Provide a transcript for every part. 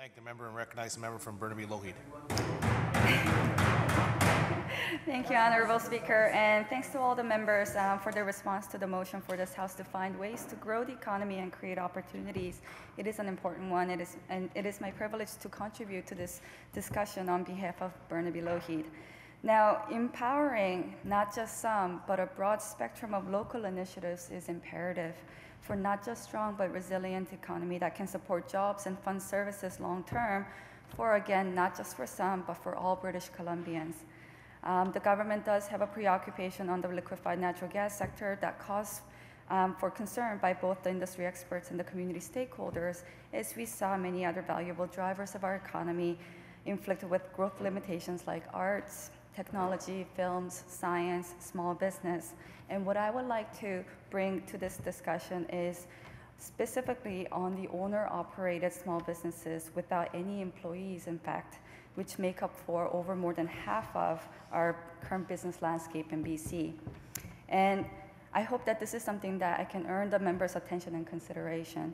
Thank the member and recognize the member from Burnaby Lougheed. Thank you, Honorable Speaker, and thanks to all the members for their response to the motion for this House to find ways to grow the economy and create opportunities. It is an important one, and it is my privilege to contribute to this discussion on behalf of Burnaby Lougheed. Now, empowering not just some, but a broad spectrum of local initiatives is imperative for not just strong, but resilient economy that can support jobs and fund services long-term for, again, not just for some, but for all British Columbians. The government does have a preoccupation on the liquefied natural gas sector that calls for concern by both the industry experts and the community stakeholders, as we saw many other valuable drivers of our economy inflicted with growth limitations like arts, technology, films, science, small business. And what I would like to bring to this discussion is specifically on the owner-operated small businesses without any employees, in fact, which make up for over more than half of our current business landscape in BC. And I hope that this is something that I can earn the members' attention and consideration.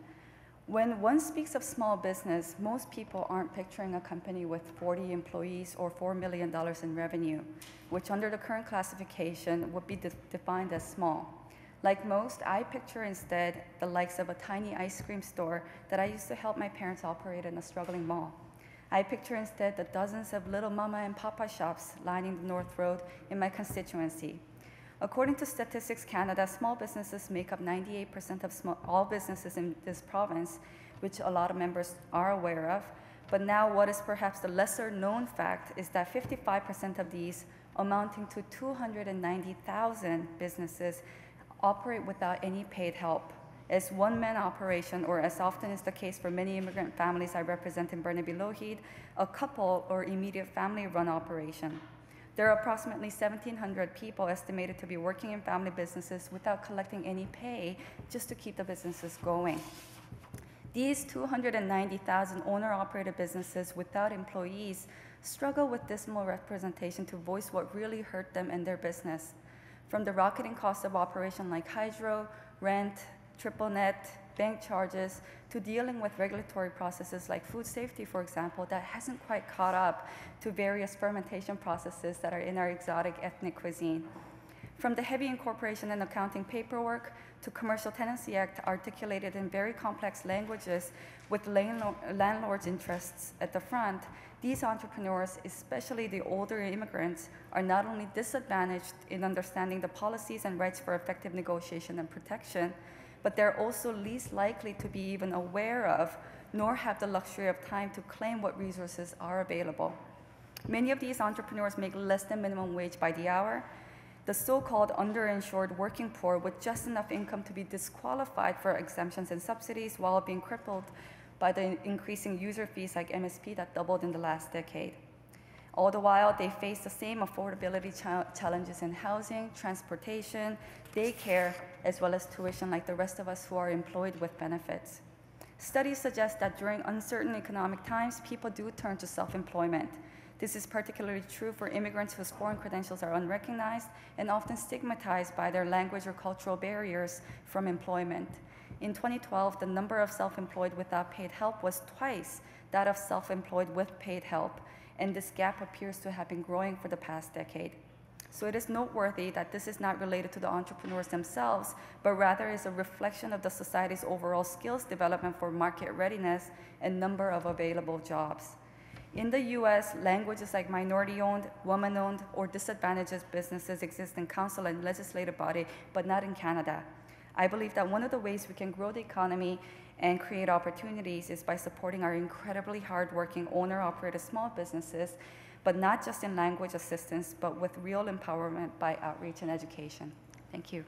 When one speaks of small business, most people aren't picturing a company with 40 employees or $4 million in revenue, which under the current classification would be defined as small. Like most, I picture instead the likes of a tiny ice cream store that I used to help my parents operate in a struggling mall. I picture instead the dozens of little mama and papa shops lining the North Road in my constituency. According to Statistics Canada, small businesses make up 98% of all businesses in this province, which a lot of members are aware of. But now what is perhaps the lesser known fact is that 55% of these, amounting to 290,000 businesses, operate without any paid help, as one-man operation, or as often is the case for many immigrant families I represent in Burnaby Lougheed, a couple or immediate family-run operation. There are approximately 1,700 people estimated to be working in family businesses without collecting any pay just to keep the businesses going. These 290,000 owner-operated businesses without employees struggle with dismal representation to voice what really hurt them and their business. From the rocketing cost of operation like hydro, rent, triple net, bank charges, to dealing with regulatory processes like food safety, for example, that hasn't quite caught up to various fermentation processes that are in our exotic ethnic cuisine. From the heavy incorporation and accounting paperwork to Commercial Tenancy Act articulated in very complex languages with landlords' interests at the front, these entrepreneurs, especially the older immigrants, are not only disadvantaged in understanding the policies and rights for effective negotiation and protection, but they're also least likely to be even aware of, nor have the luxury of time to claim what resources are available. Many of these entrepreneurs make less than minimum wage by the hour. The so-called underinsured working poor with just enough income to be disqualified for exemptions and subsidies while being crippled by the increasing user fees like MSP that doubled in the last decade. All the while, they face the same affordability challenges in housing, transportation, daycare, as well as tuition like the rest of us who are employed with benefits. Studies suggest that during uncertain economic times, people do turn to self-employment. This is particularly true for immigrants whose foreign credentials are unrecognized and often stigmatized by their language or cultural barriers from employment. In 2012, the number of self-employed without paid help was twice that of self-employed with paid help, and this gap appears to have been growing for the past decade. So it is noteworthy that this is not related to the entrepreneurs themselves, but rather is a reflection of the society's overall skills development for market readiness and number of available jobs. In the US, languages like minority-owned, woman-owned, or disadvantaged businesses exist in council and legislative body, but not in Canada. I believe that one of the ways we can grow the economy and create opportunities is by supporting our incredibly hardworking owner-operated small businesses, but not just in language assistance, but with real empowerment by outreach and education. Thank you.